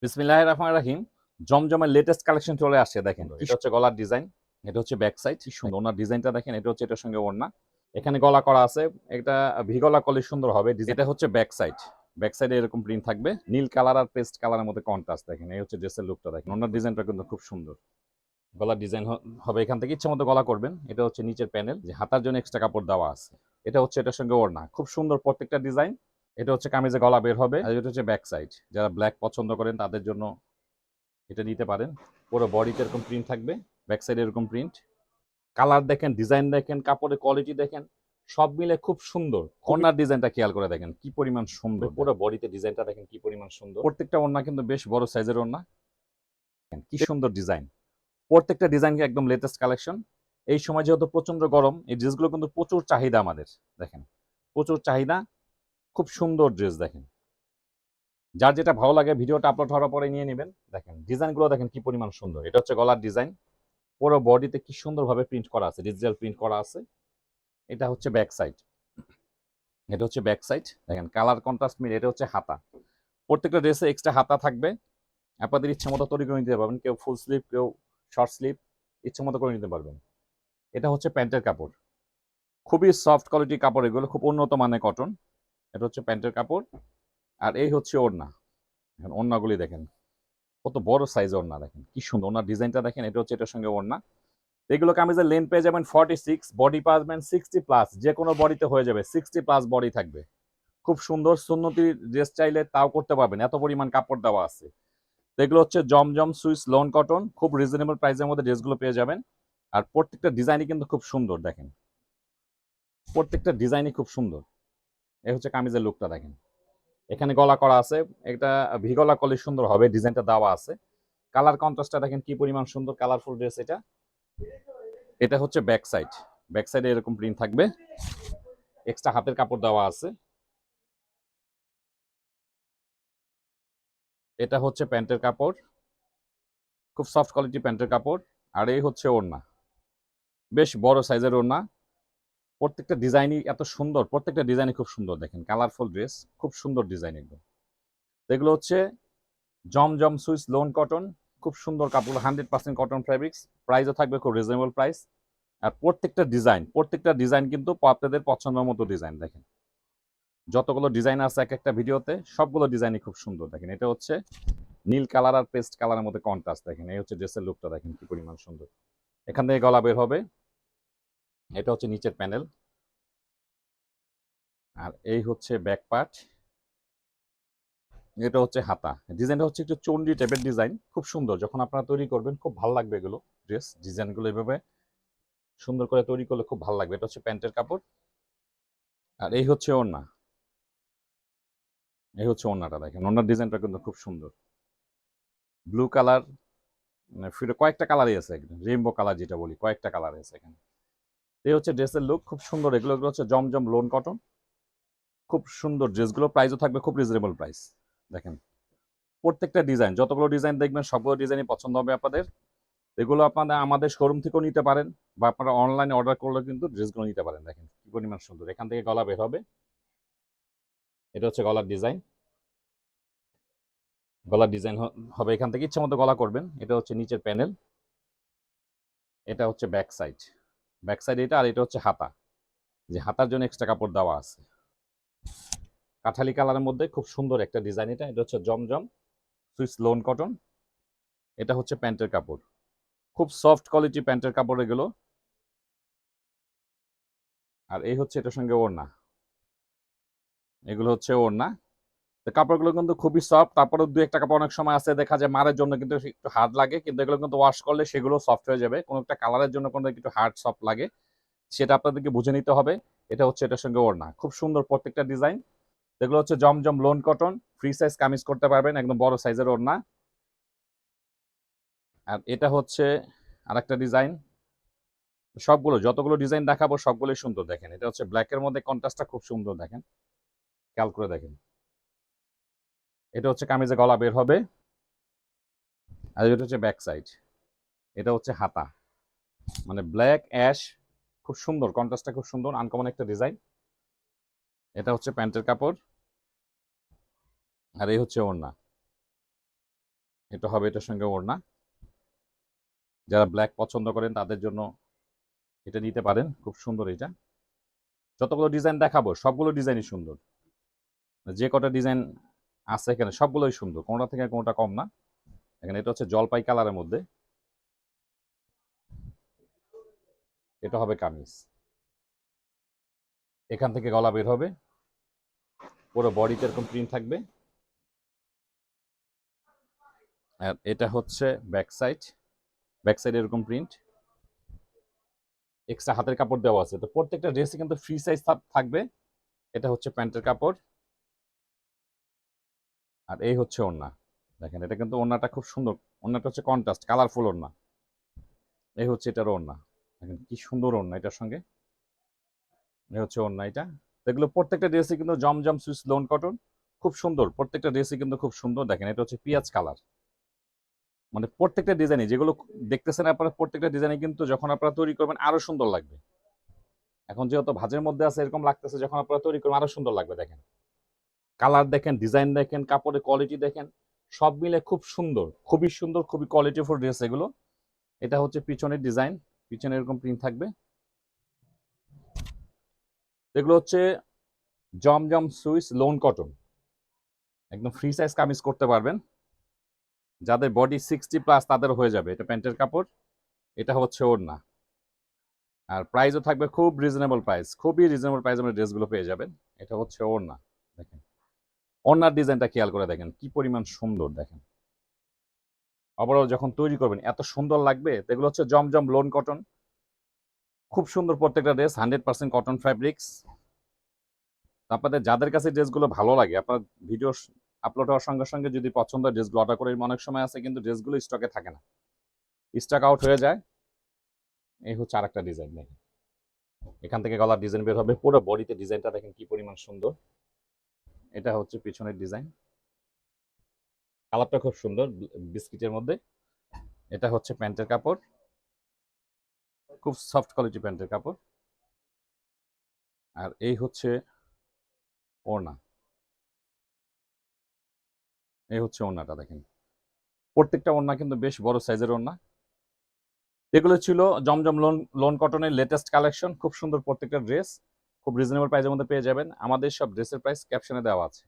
বিসমিল্লাহির রহমানির রহিম। জমজমের লেটেস্ট কালেকশন চলে আসছে, দেখেন এটা হচ্ছে গলার ডিজাইন, এটা হচ্ছে ব্যাক সাইড। কি সুন্দর ওনার ডিজাইনটা দেখেন, এটা হচ্ছে এটার সঙ্গে ওড়না। এখানে গলা করা আছে, এটা ভি গলা করলে সুন্দর হবে। এটা হচ্ছে ব্যাক সাইড, ব্যাক সাইডে এরকম প্রিন্ট থাকবে, নীল কালার আর পেস্ট কালারের মধ্যে কন্ট্রাস্ট। দেখেন এই হচ্ছে ড্রেসের লুকটা, দেখেন ওনার ডিজাইনটা কিন্তু খুব সুন্দর। গলার ডিজাইন হবে এখান থেকে ইচ্ছা মতো গলা করবেন। এটা হচ্ছে নিচের প্যানেল, যে হাতার জন্য এক্সট্রা কাপড় দেওয়া আছে। এটা হচ্ছে এটার সঙ্গে ওড়না, খুব সুন্দর প্রত্যেকটা ডিজাইন। এটা হচ্ছে কামিজে গলা বের হবে, আর এটা হচ্ছে ব্যাক সাইড। যারা ব্ল্যাক পছন্দ করেন তাদের জন্য এটা নিতে পারেন। পুরো বডিতে এরকম প্রিন্ট থাকবে, ব্যাক সাইডে এরকম প্রিন্ট। কালার দেখেন, ডিজাইন দেখেন, কাপড়ের কোয়ালিটি দেখেন, সব মিলে খুব সুন্দর। ওড়নার ডিজাইনটা খেয়াল করে দেখেন কি পরিমাণ সুন্দর, পুরো বডিতে ডিজাইনটা দেখেন কি পরিমাণ সুন্দর। প্রত্যেকটা ওড়না কিন্তু বেশ বড় সাইজের ওড়না, কি সুন্দর ডিজাইন। প্রত্যেকটা ডিজাইন একদম লেটেস্ট কালেকশন। এই সময় যেহেতু প্রচন্ড গরম, এই ড্রেসগুলো কিন্তু প্রচুর চাহিদা আমাদের, দেখেন প্রচুর চাহিদা। খুব সুন্দর ড্রেস, দেখেন যার যেটা ভালো লাগে ভিডিওটা আপলোড হওয়ার পরে নিয়ে নেবেন। দেখেন ডিজাইনগুলো দেখেন কি পরিমাণ সুন্দর। এটা হচ্ছে গলার ডিজাইন, পুরো বডিতে কি সুন্দরভাবে প্রিন্ট করা আছে, ডিজিটাল প্রিন্ট করা আছে। এটা হচ্ছে ব্যাক সাইড, এটা হচ্ছে ব্যাক সাইড। দেখেন কালার কন্ট্রাস্ট মিলে। এটা হচ্ছে হাতা, প্রত্যেকটা ড্রেসে এক্সট্রা হাতা থাকবে। আপনাদের ইচ্ছা মতো তৈরি করে নিতে পারবেন, কেউ ফুল স্লিভ, কেউ শর্ট স্লিভ, ইচ্ছা মতো করে নিতে পারবেন। এটা হচ্ছে প্যান্টের কাপড়, খুবই সফট কোয়ালিটি কাপড়, এগুলো খুব উন্নত মানের কটন। এটা হচ্ছে প্যান্টের কাপড়, আর এই হচ্ছে ওড়না। এখন ওড়নাগুলি দেখেন কত বড় সাইজ ওড়না, দেখেন কি সুন্দর ওড়নার ডিজাইনটা দেখেন। এটা হচ্ছে এটার সঙ্গে ওড়না। এগুলো কামিজের লেন্থ পেয়ে যাবেন 46, বডি পাবেন 60+, যে কোনো বডিতে হয়ে যাবে, 60+ বডি থাকবে। খুব সুন্দর সুন্নতি ড্রেস চাইলে তাও করতে পারবেন, এত পরিমাণ কাপড় দেওয়া আছে। তো এগুলো হচ্ছে জমজম সুইস লোন কটন, খুব রিজনেবল প্রাইসের মধ্যে ড্রেসগুলো পেয়ে যাবেন। আর প্রত্যেকটা ডিজাইনই কিন্তু খুব সুন্দর, দেখেন প্রত্যেকটা ডিজাইনই খুব সুন্দর। এই হচ্ছে কামিজের লুকটা দেখেন, এখানে গলা করা আছে, এটা ভি গলা করলে সুন্দর হবে, ডিজাইনটা দেওয়া আছে। কালার কন্ট্রাস্টটা দেখেন কি পরিমাণ সুন্দর, কালারফুল ড্রেস এটা। এটা হচ্ছে ব্যাক সাইড, ব্যাক সাইডে এরকম প্রিন্ট থাকবে, এক্সট্রা হাতের কাপড় দেওয়া আছে। এটা হচ্ছে প্যান্টের কাপড়, খুব সফট কোয়ালিটি প্যান্টের কাপড়। আর এই হচ্ছে ওড়না, বেশ বড় সাইজের ওড়না। প্রত্যেকটা ডিজাইনই এত সুন্দর, প্রত্যেকটা ডিজাইনই খুব সুন্দর, দেখেন কালারফুল ড্রেস, খুব সুন্দর ডিজাইন এগুলো। এগুলো হচ্ছে জমজম সুইস লোন কটন, খুব সুন্দর কাপড়, 100% কটন ফ্যাব্রিক্স। প্রাইসও থাকবে খুব রিজনেবল প্রাইস। আর প্রত্যেকটা ডিজাইন কিন্তু আপনাদের পছন্দের মতো ডিজাইন। দেখেন যতগুলো ডিজাইন আছে এক একটা ভিডিওতে, সবগুলো ডিজাইনই খুব সুন্দর। দেখেন এটা হচ্ছে নীল কালার আর পেস্ট কালারের মধ্যে কন্ট্রাস্ট। দেখেন এই হচ্ছে ড্রেসের লুকটা, দেখেন কি পরিমাণ সুন্দর। এখান থেকে গলা বের হবে, এটা হচ্ছে নিচের প্যানেল, আর এই হচ্ছে ব্যাক পার্ট। এটা হচ্ছে হাতা। ডিজাইনটা হচ্ছে একটু চন্ডি টাইপের ডিজাইন, খুব সুন্দর। যখন আপনারা তৈরি করবেন খুব ভালো লাগবে, এগুলো ড্রেস ডিজাইনগুলো এভাবে সুন্দর করে তৈরি করলে খুব ভালো লাগবে। এটা হচ্ছে প্যান্টের কাপড়, আর এই হচ্ছে ওড়না। এই হচ্ছে ওড়নাটা, দেখেন ওড়নার ডিজাইনটা কিন্তু খুব সুন্দর। ব্লু কালার, মানে ফিরে কয়েকটা কালারই আছে, একদম রেইনবো কালার যেটা বলি, কয়েকটা কালার আছে এখানে। এই হচ্ছে ড্রেসের লুক, খুব সুন্দর। এগুলো হচ্ছে জমজম লোন কটন, খুব সুন্দর ড্রেসগুলো। প্রাইসও থাকবে খুব রিজনেবল প্রাইস। দেখেন প্রত্যেকটা ডিজাইন, যতগুলো ডিজাইন দেখবেন সবগুলো ডিজাইনই পছন্দ হবে আপনাদের। এগুলো আপনারা আমাদের শোরুম থেকেও নিতে পারেন, বা আপনারা অনলাইনে অর্ডার করলে কিন্তু ড্রেসগুলো নিতে পারেন। দেখেন কি পরিমাণ সুন্দর। এখান থেকে গলা বের হবে, এটা হচ্ছে গলার ডিজাইন। গলার ডিজাইন হবে এখান থেকে, ইচ্ছা মতো গলা করবেন। এটা হচ্ছে নিচের প্যানেল, এটা হচ্ছে ব্যাক সাইড। ব্যাক সাইড এটা, আর এটা হচ্ছে হাতা, যে হাতার জন্য এক্সট্রা কাপড় দেওয়া আছে। কাঠালি কালারের মধ্যে খুব সুন্দর একটা ডিজাইন। এটা এটা হচ্ছে জমজম সুইস লোন কটন। এটা হচ্ছে প্যান্টের কাপড়, খুব সফট কোয়ালিটি প্যান্টের কাপড় এগুলো। আর এই হচ্ছে এটার সঙ্গে ওড়না, এগুলো হচ্ছে ওড়না। তো কাপড়গুলো কিন্তু খুবই সফট। তারপরে দু একটা কাপড় অনেক সময় আছে দেখা যায় মারের জন্য কিন্তু একটু হার্ড লাগে, কিন্তু এগুলো কিন্তু ওয়াশ করলে সেগুলো সফট হয়ে যাবে। কোনো একটা কালারের জন্য কোনো একটু হার্ড সফট লাগে, সেটা আপনাদেরকে বুঝে নিতে হবে। এটা হচ্ছে এটার সঙ্গে ওড়না, খুব সুন্দর প্রত্যেকটা ডিজাইন। এগুলো হচ্ছে Zamzam lawn cotton, free size kameez করতে পারবেন, একদম বড় সাইজের ওড়না। আর এটা হচ্ছে আরেকটা ডিজাইন। সবগুলো যতগুলো ডিজাইন দেখাবো সবগুলোই সুন্দর। দেখেন এটা হচ্ছে ব্ল্যাকের মধ্যে কন্ট্রাস্টটা খুব সুন্দর, দেখেন খেয়াল করে দেখেন। এটা হচ্ছে কামিজে গলা বের হবে, আর এটা হচ্ছে ব্যাক সাইড। এটা হচ্ছে হাতা, মানে ব্ল্যাক অ্যাশ, খুব সুন্দর কন্ট্রাস্টটা, খুব সুন্দর আনকমন একটা ডিজাইন। এটা হচ্ছে প্যান্টের কাপড়, আর এই হচ্ছে ওড়না। এটা হবে এটার সঙ্গে ওড়না। যারা ব্ল্যাক পছন্দ করেন তাদের জন্য এটা নিতে পারেন, খুব সুন্দর এটা। যতগুলো ডিজাইন দেখাবো সবগুলো ডিজাইনই সুন্দর, যে কটা ডিজাইন আছে এখানে সবগুলোই সুন্দর, কোনটা থেকে কোনটা কম না। এখানে এটা হচ্ছে জলপাই কালারের মধ্যে, এটা হবে কামিজ। এখান থেকে গলা বের হবে, পুরো বডিতে এরকম প্রিন্ট থাকবে। আর এটা হচ্ছে ব্যাক সাইড, ব্যাক সাইড এরকম প্রিন্ট, এক্সট্রা হাতের কাপড় দেওয়া আছে। তো প্রত্যেকটা ড্রেসে কিন্তু ফ্রি সাইজ থাকবে। এটা হচ্ছে প্যান্টের কাপড়, আর এই হচ্ছে ওড়না। দেখেন এটা কিন্তু ওড়নাটা খুব সুন্দর, ওড়নাটা হচ্ছে কন্ট্রাস্ট কালারফুল ওড়না। এই হচ্ছে এটার ওড়না, দেখেন কি সুন্দর ওড়না এটার সঙ্গে। এই হচ্ছে ওড়না এটা। এগুলো প্রত্যেকটা ড্রেসে কিন্তু জমজম সুইস লোন কটন, খুব সুন্দর প্রত্যেকটা ড্রেসই কিন্তু খুব সুন্দর। দেখেন এটা হচ্ছে পেঁয়াজ কালার, মানে প্রত্যেকটা ডিজাইনে যেগুলো দেখতেছেন আপনারা প্রত্যেকটা ডিজাইনে কিন্তু যখন আপনারা তৈরি করবেন আরো সুন্দর লাগবে। এখন যেহেতু ভাঁজের মধ্যে আছে এরকম লাগতেছে, যখন আপনারা তৈরি করবেন আরো সুন্দর লাগবে। দেখেন কালার দেখেন, ডিজাইন দেখেন, কাপড়ের কোয়ালিটি দেখেন, সব মিলে খুব সুন্দর, খুবই সুন্দর, খুবই কোয়ালিটিফুল ড্রেস এগুলো। এটা হচ্ছে পিছনের ডিজাইন, পিছনে এরকম প্রিন্ট থাকবে। এগুলো হচ্ছে জমজম সুইস লোন কটন, একদম ফ্রি সাইজ কামিজ করতে পারবেন। যাদের বডি 60+ তাদের হয়ে যাবে। এটা প্যান্টের কাপড়, এটা হচ্ছে ওড়না। আর প্রাইসও থাকবে খুব রিজনেবল প্রাইস, খুবই রিজনেবল প্রাইস আমরা ড্রেসগুলো পেয়ে যাবেন। এটা হচ্ছে ওড়না। দেখেন ওড়নার ডিজাইনটা খেয়াল করে দেখেন কি পরিমাণ সুন্দর। দেখেন ওভারঅল যখন তৈরি করবেন এত সুন্দর লাগবে। এগুলো হচ্ছে জমজম লোন কটন, খুব সুন্দর প্রত্যেকটা ড্রেস, 100% কটন ফ্যাব্রিক্স। আপনাদের যাদের কাছে ড্রেসগুলো ভালো লাগে, আপনার ভিডিও আপলোড হওয়ার সঙ্গে সঙ্গে যদি পছন্দ হয় ড্রেসগুলো অর্ডার করে। অনেক সময় আছে কিন্তু ড্রেসগুলো স্টকে থাকে না, স্টক আউট হয়ে যায়। এই হচ্ছে আরেকটা ডিজাইন। দেখেন এখান থেকে গলার ডিজাইন বের হবে, পুরো বডিতে ডিজাইনটা দেখেন কি পরিমাণ সুন্দর। এটা হচ্ছে পিছনের ডিজাইন, কালারটা খুব সুন্দর বিস্কিটের মধ্যে। এটা হচ্ছে প্যান্টের কাপড়, খুব সফট কোয়ালিটি প্যান্টের কাপড়। আর এই হচ্ছে ওড়না, এই হচ্ছে ওড়নাটা। দেখেন প্রত্যেকটা ওড়না কিন্তু বেশ বড় সাইজের ওড়না। এগুলো ছিল জমজম লোন লোন কটনের লেটেস্ট কালেকশন, খুব সুন্দর প্রত্যেকটা ড্রেস, খুব রিজনেবল প্রাইসের মধ্যে পেয়ে যাবেন। আমাদের সব ড্রেসের প্রাইস ক্যাপশনে দেওয়া আছে।